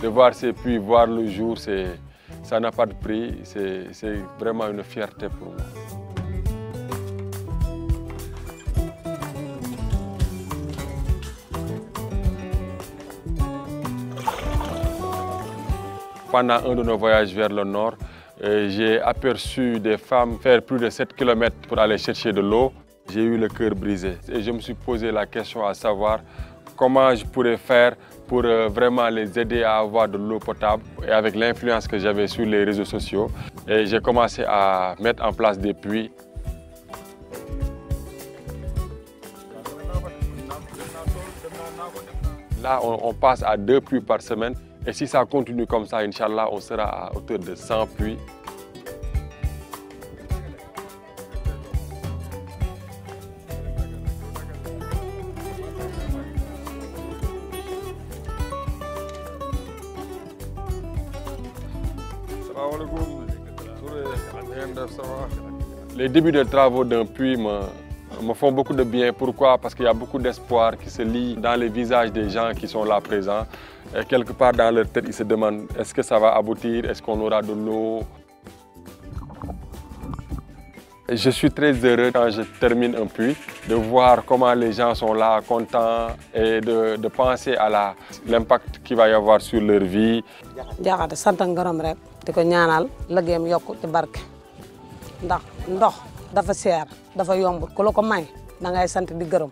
De voir ces puits voir le jour, ça n'a pas de prix, c'est vraiment une fierté pour moi. Pendant un de nos voyages vers le nord, j'ai aperçu des femmes faire plus de 7 km pour aller chercher de l'eau. J'ai eu le cœur brisé et je me suis posé la question à savoir comment je pourrais faire pour vraiment les aider à avoir de l'eau potable. Et avec l'influence que j'avais sur les réseaux sociaux, j'ai commencé à mettre en place des puits. Là, on passe à 2 puits par semaine. Et si ça continue comme ça, Inch'Allah, on sera à hauteur de 100 puits. Les débuts de travaux d'un puits me font beaucoup de bien. Pourquoi? Parce qu'il y a beaucoup d'espoir qui se lit dans les visages des gens qui sont là présents. Et quelque part dans leur tête, ils se demandent est-ce que ça va aboutir, est-ce qu'on aura de l'eau. Je suis très heureux quand je termine un puits, de voir comment les gens sont là, contents et de penser à l'impact qu'il va y avoir sur leur vie. Jaxate sant ak ngërëm rek di ko ñaanal liggéeyam yokku ci barke ndax ndox dafa seer dafa yombut ku la ko may da ngay sant di gërëm.